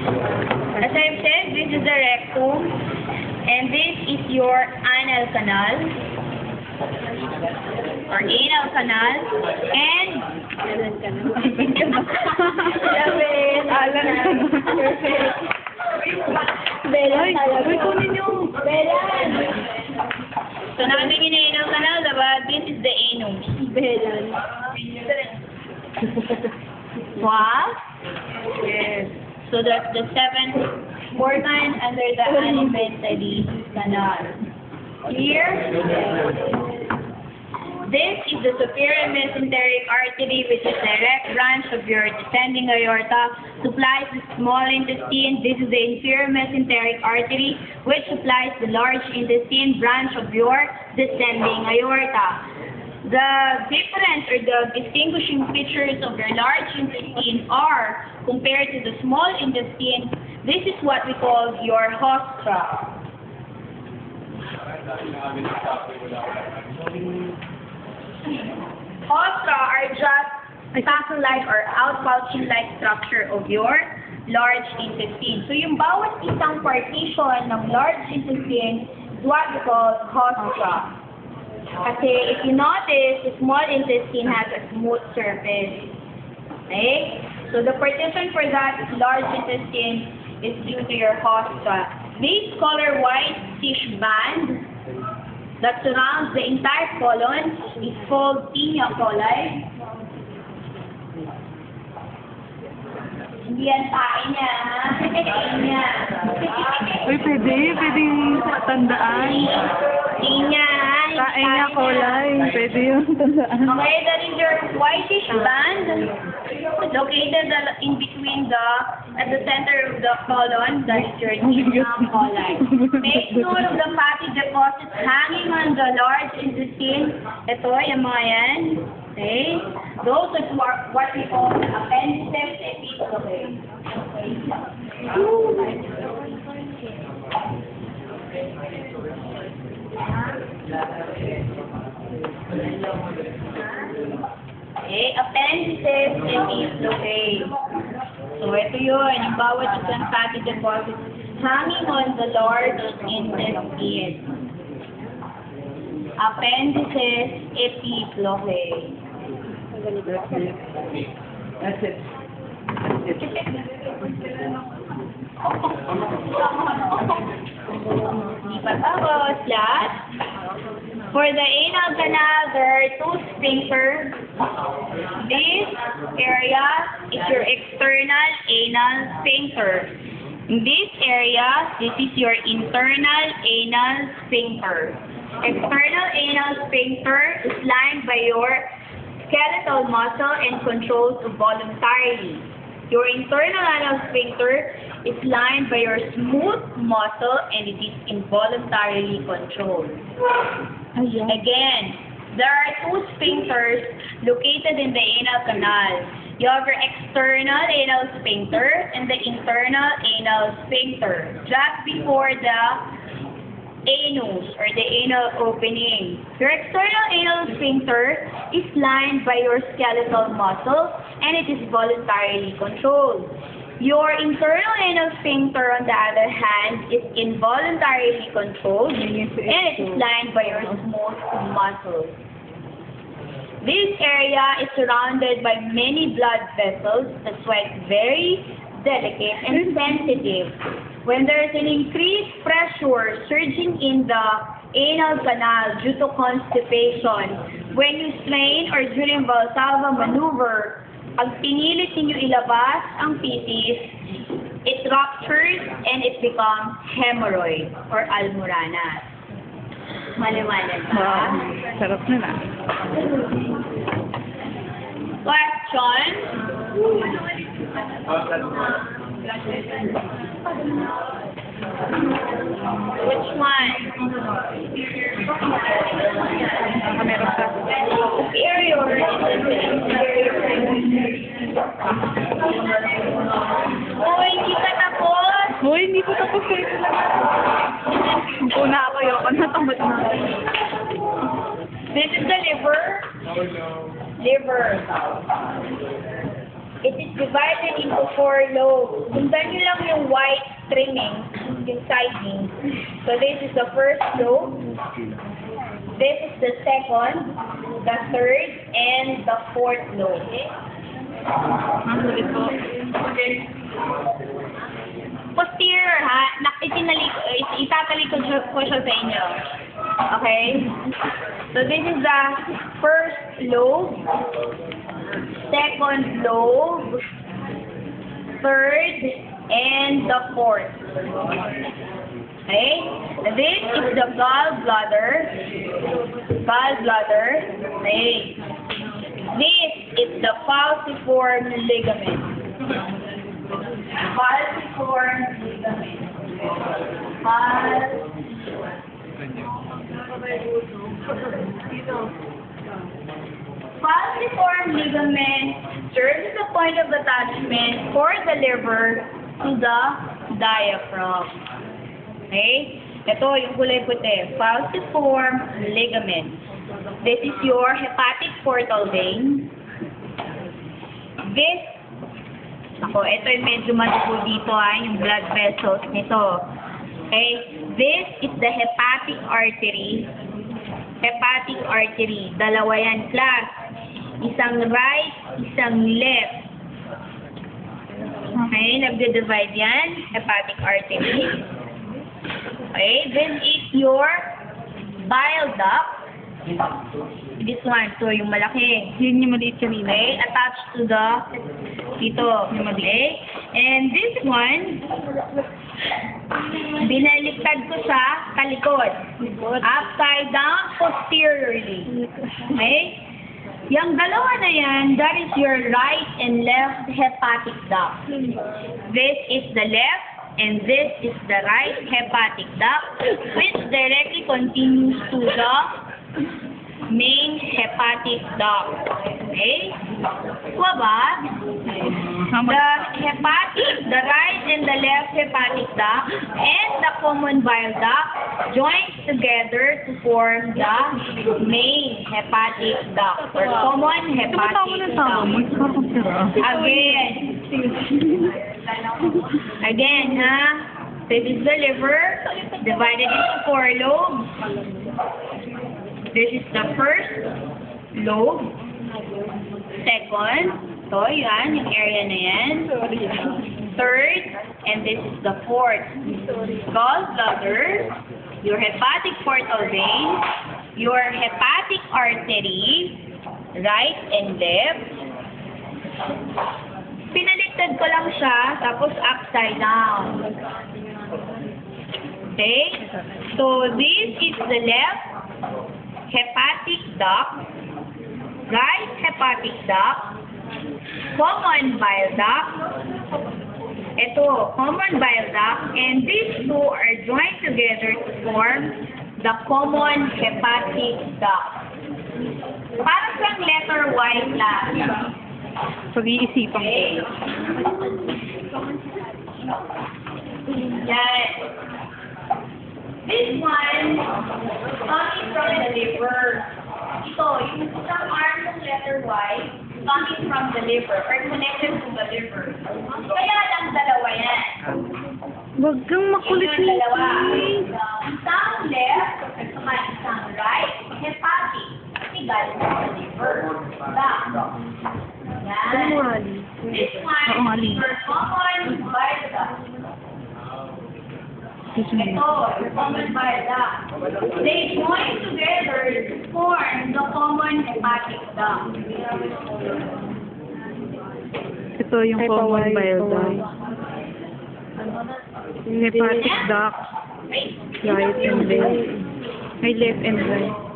As I've said, this is the rectum, and this is your anal canal, or anal canal, and so namin yung anal canal, diba? This is the anus. Wow. Yes. So that's the seventh organ under the alimentary canal. Here, this is the superior mesenteric artery, which is a direct branch of your descending aorta, supplies the small intestine. This is the inferior mesenteric artery, which supplies the large intestine branch of your descending aorta. The difference or the distinguishing features of your large intestine are, compared to the small intestine, this is what we call your haustra. Haustra are just tassel-like or outpouching-like structure of your large intestine. So yung bawat isang partition ng large intestine is what we call haustra. Kasi if you notice, the small intestine has a smooth surface. Okay? So the partition for that large intestine is due to your haustra. This color white tissue band that surrounds the entire colon is called tinea coli. Hindi yan tae niya, ha? Tae niya. Uy, pwede tandaan. Tinea. Tae niya kulay. Pwede yung tandaan. Okay, that is your whitish band located in between at the center of the colon. That is your tinea coli. Make note of the fatty deposits hanging on the large intestine. Ito, yung mga yan. Okay? Those are what we call the appendices epiphyseal. Okay, appendices epiphyseal. So, ito yun, yung bawat isang fatty deposit hanging on the large intestine. Appendices epiphyseal. That's it. Last, for the anal canal, there are two sphincters. This area is your external anal sphincter. In this area, this is your internal anal sphincter. External anal sphincter is lined by your skeletal muscle and controlled voluntarily. Your internal anal sphincter is lined by your smooth muscle and it is involuntarily controlled. Again, there are two sphincters located in the anal canal. You have your external anal sphincter and the internal anal sphincter, just before the anus or the anal opening. Your external anal sphincter is lined by your skeletal muscle and it is voluntarily controlled. Your internal anal sphincter, on the other hand, is involuntarily controlled and it is lined by your smooth muscles. This area is surrounded by many blood vessels, that's why it's very delicate and sensitive. When there is an increased pressure surging in the anal canal due to constipation, when you strain or during Valsalva maneuver, pag pinilit ninyo ilabas ang feces, it ruptures and it becomes hemorrhoid or almoranas. Maliwanag ba? Wow. Sarap na na. Question? Which one? Meron ka. Superior. Oh, hindi ka tapos. Hoy, hindi ko tapos eh. Una ako yun. Natamad na. This is the liver. Liver. It is divided into 4 lobes. Sundan nyo lang yung white trimming, yung siding. So this is the first lobe. This is the second, the third, and the fourth lobe. Ang sulit po. Posterior, ha? Itatalikod ko siya sa inyo. Okay? So this is the first lobe, second lobe, third, and the fourth. Okay? This is the gallbladder. Gallbladder. Okay. This is the falciform ligament. Falciform ligament. Falciform ligament serves as a point of attachment for the liver to the diaphragm. Okay? Ito, yung kulay puti. Falciform ligament. This is your hepatic portal vein. This, ito yung medyo madugo dito, yung blood vessels nito. Okay? This is the hepatic artery. Hepatic artery. Dalawa yan, class. Isang right, isang left. Okay? Nagde-divide yan. Hepatic artery. Okay? This is your bile duct. This one. So, yung malaki. Yun yung maliit kanina. Okay? Attached to the dito. Okay? And this one, binaliktad ko sa kalikod. Upside down, posteriorly. Okay? Yung dalawa na yan, that is your right and left hepatic duct. This is the left and this is the right hepatic duct, which directly continues to the main hepatic duct. Okay? Kuha ba? The right and the left hepatic duct and the common bile duct join together to form the main hepatic duct or common hepatic duct. Again, ha? This is the liver divided into 4 lobes. This is the first lobe. Second, so yan, yung area na yan. Third, and this is the fourth. Gallbladder, your hepatic portal vein, your hepatic artery, right and left. Pinaliktad ko lang siya, tapos upside down. Okay? So, this is the left hepatic duct, right hepatic duct, common bile duct, ito, common bile duct, and these two are joined together to form the common hepatic duct. Para sa letter Y lang. Pag-iisipan ko. Okay. Yan. This one, coming from the liver. Ito, yung isang arm ng letter Y, coming from the liver, or connected to the liver. Kaya lang dalawa yan. Huwag kang makulit Yung dalawa. Isang left, isang right, hepatic. Kasi galing sa liver. Yan. This one is your common bile duct. Ito, common bile duct. They join together to form the common hepatic duct. Ito yung common bile duct. Yung hepatic duct. Right and left. May left and right.